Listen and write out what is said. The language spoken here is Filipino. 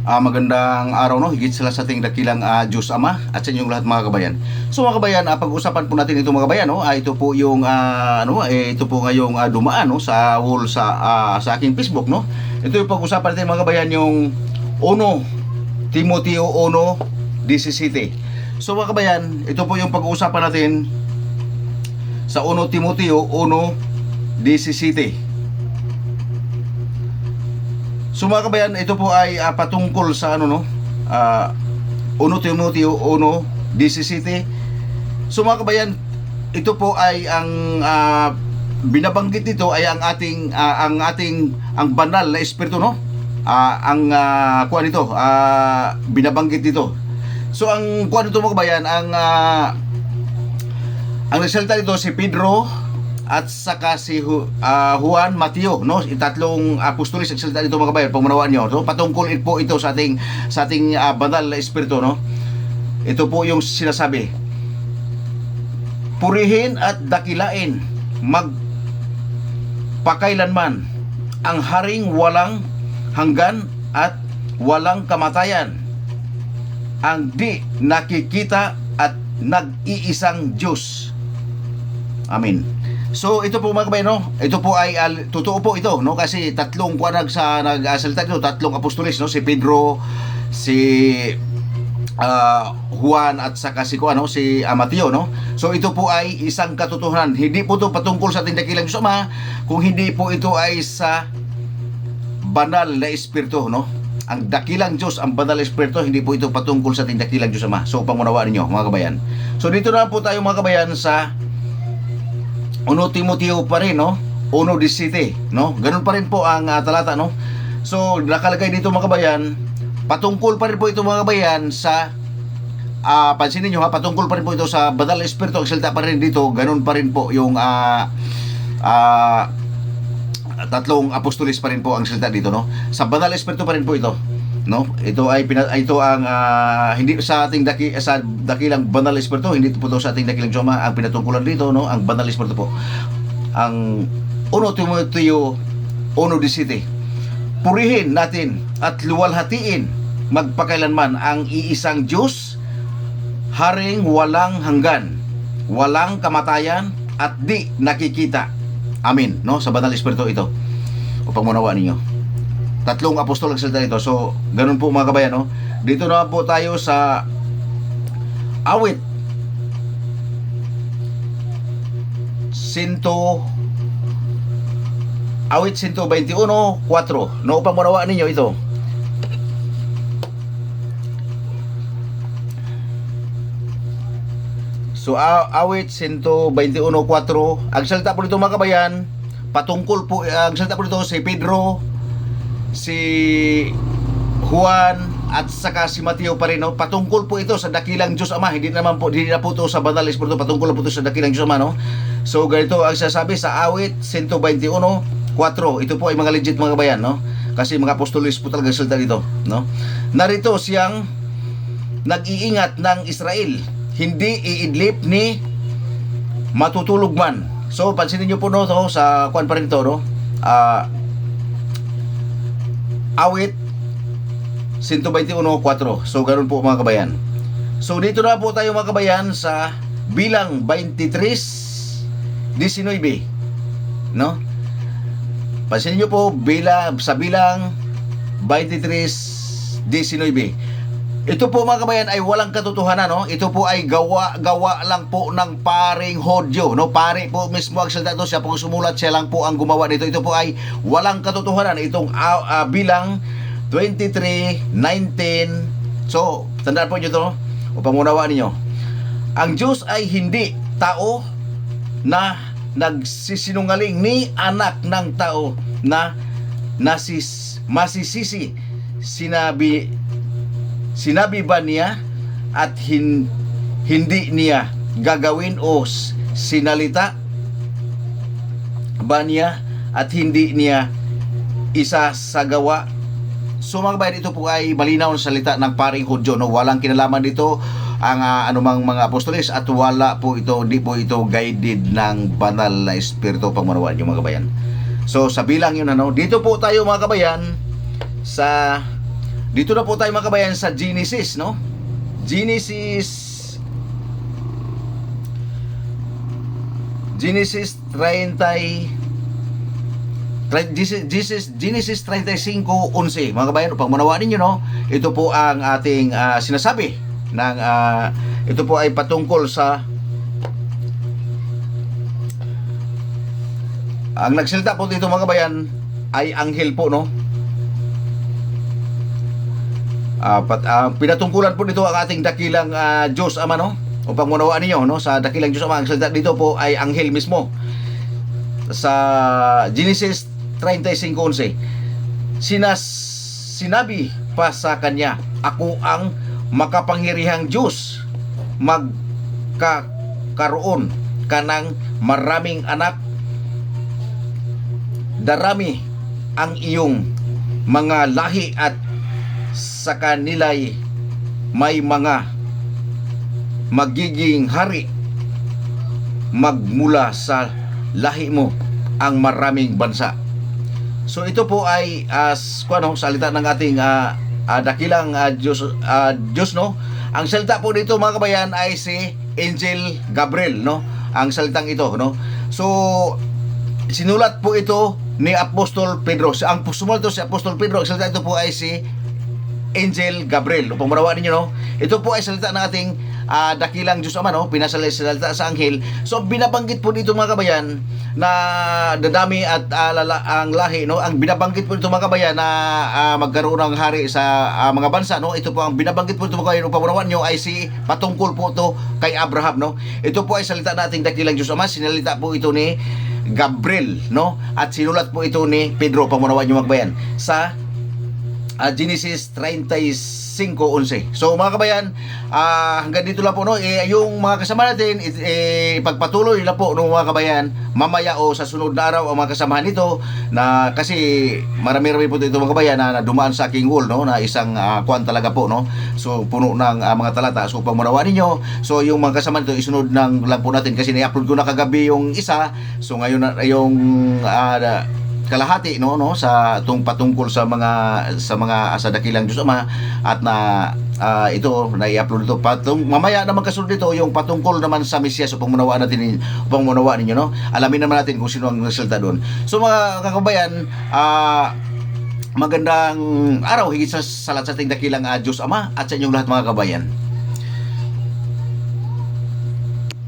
Magandang araw, no, higit sila sa ating dakilang Diyos Ama at sa inyong lahat mga kabayan. So mga kabayan, pag-usapan po natin ito mga kabayan, no. Ito po yung ito po ngayong dumaan, no, sa wall sa aking Facebook, no. Ito yung pag-usapan natin mga kabayan, yung 1 Timoteo 1:17. So mga kabayan, ito po yung pag-uusapan natin sa 1 Timoteo 1:17. So mga kabayan, ito po ay patungkol sa 1 Timoteo 1:17. So mga kabayan, ito po ay ang binabanggit dito ay ang banal na espiritu, no? Kuan ito, binabanggit dito. So ang kuan ito mga kabayan, ang nagsalita dito si Pedro at saka si Juan, Mateo, no, tatlong apostolis nagsalita dito mga kabayan, pagmanawaan nyo. So patungkol po ito sa ating banal na espiritu, no. Ito po yung sinasabi: purihin at dakilain magpakailanman ang haring walang hanggan at walang kamatayan, ang di nakikita at nag-iisang Diyos. Amen. So ito po mga kabayan, no, ito po ay totoo po ito, no, kasi tatlong nagsalita dito, tatlong apostolis, no, si Pedro, si Juan at saka si Mateo, no. So ito po ay isang katotohanan. Hindi po ito patungkol sa ating dakilang Diyos Ama, kung hindi po ito ay sa banal na espiritu, no. Ang dakilang Diyos, ang banal na espiritu, hindi po ito patungkol sa ating dakilang Diyos Ama. So pangunawaan niyo mga kabayan. So dito na po tayo mga kabayan sa 1 Timoteo pa rin, no, 1:17, no. Ganun pa rin po ang talata, no. So nakalagay dito mga kabayan, patungkol pa rin po ito mga kabayan sa pansinin nyo patungkol pa rin po ito sa banal na espiritu. Ang salita pa rin dito, ganun pa rin po yung tatlong apostolis pa rin po ang salita dito, no. Sa banal na espiritu pa rin po ito, no. Ito ay ito ang hindi sa ating sa dakilang banal na espiritu, hindi po ito sa ating dakilang Diyos Ama ang pinatungkulan dito, no. Ang banal na espiritu po, ang 1 Timoteo 1:17. Purihin natin at luwalhatiin magpakailanman ang iisang Diyos, haring walang hanggan, walang kamatayan at di nakikita. Amen, no, sa banal na espiritu ito. Upang manawaan ninyo, tatlong apostol ang salita dito. So ganun po mga kabayan, no. Dito na po tayo sa awit 121:4, no, upang manawaan ninyo ito. So awit 121:4, ang salita po dito mga kabayan, patungkol po, ang salita po dito si Pedro, si Juan at saka si Mateo pa rin, no. Patungkol po ito sa dakilang Diyos Ama, hindi na po ito sa banal na espiritu, patungkol po ito sa dakilang Diyos Ama, no. So ganito ang sasabi sa awit 121:4. Ito po ay mga legit mga kabayan, no, kasi mga apostolis po talaga salita dito, no. Narito siyang nag-iingat ng Israel, hindi iidlip ni matutulog man. So pansinin niyo po, no, to, sa kuan pa rin to, no, awit 121:4. So ganun po mga kabayan. So dito na po tayo mga kabayan sa bilang 23:19, no. Pansinin niyo po sa bilang 23:19. Ito po mga kabayan ay walang katotohanan, no. Ito po ay gawa lang po ng paring Hodyo, no. Pare po mismo ang salita ito, siya po sumulat, siya lang po ang gumawa nito. Ito po ay walang katotohanan, itong bilang 23:19. So tandaan po nyo ito, upang unawaan ninyo, ang Diyos ay hindi tao na nagsisinungaling, ni anak ng tao na masisisi. Sinabi ba niya at hindi niya gagawin, o sinalita ba niya at hindi niya isasagawa? So mga kabayan, ito po ay malinaw na salita ng paring Hudyo, no? Walang kinalaman dito ang anumang mga apostolis, at wala po ito, hindi po ito guided ng banal na espiritu, pagmanawaan yung mga kabayan. So sa bilang yun, dito po tayo mga kabayan sa Dito na po tayo mga kabayan sa Genesis, no? Genesis 35:11 mga kabayan, upang manawaan ninyo, no? Ito po ang ating sinasabi ng ito po ay patungkol sa ang nagsalita po dito mga kabayan ay anghel po, no? Pinatungkulan po dito ang ating dakilang Diyos Ama, no? Upang manawaan ninyo, no? Sa dakilang Diyos Ama, ang salita dito po ay anghel mismo. Sa Genesis 35:11, sinabi pa sa kanya, ako ang makapangyarihang Diyos, magkakaroon ka ng maraming anak, darami ang iyong mga lahi at sa kanila'y may mga magiging hari, magmula sa lahi mo ang maraming bansa. So ito po ay salita ng ating dakilang Diyos, no? Ang salita po dito mga kabayan ay si Angel Gabriel, no? Ang salitang ito, no? So sinulat po ito ni Apostol Pedro. Ang sumulat ito si Apostol Pedro. Ang salita ito po ay si Angel Gabriel. Upang marawaan ninyo, no? Ito po ay salita ng ating dakilang Diyos Ama, no? Pinasalita sa anghel. So binabanggit po dito mga kabayan na dadami at ang lahi, no? Ang binabanggit po dito mga kabayan na magkaroon ng hari sa mga bansa, no? Ito po ang binabanggit po dito mga kabayan, upang marawaan nyo, ay si patungkol po ito kay Abraham, no? Ito po ay salita ng ating dakilang Diyos Ama. Sinalita po ito ni Gabriel, no? At sinulat po ito ni Pedro, upang marawaan nyo mga kabayan sa Genesis 35:11. So mga kabayan, hanggang dito lang po, no? Yung mga kasama natin, ipagpatuloy na po, no, mga kabayan, mamaya o sa sunod na araw ang mga kasamahan nito, na kasi marami-rami po ito mga kabayan na dumaan sa aking wall, no, na isang kuwan talaga po, no? So puno ng mga talata. So upang marawaan ninyo, so yung mga kasama nito isunod lang po natin, kasi na-upload ko na kagabi yung isa. So ngayon na yung kalahati, no, sa patungkol sa dakilang Diyos Ama, at na ito na i-upload ito mamaya naman kasunod dito yung patungkol naman sa Mesyas, upang manawaan ninyo, no? Alamin naman natin kung sino ang nagsalita doon. So mga kakabayan, magandang araw higit sa lahat sa ating dakilang Diyos Ama at sa inyong lahat mga kabayan.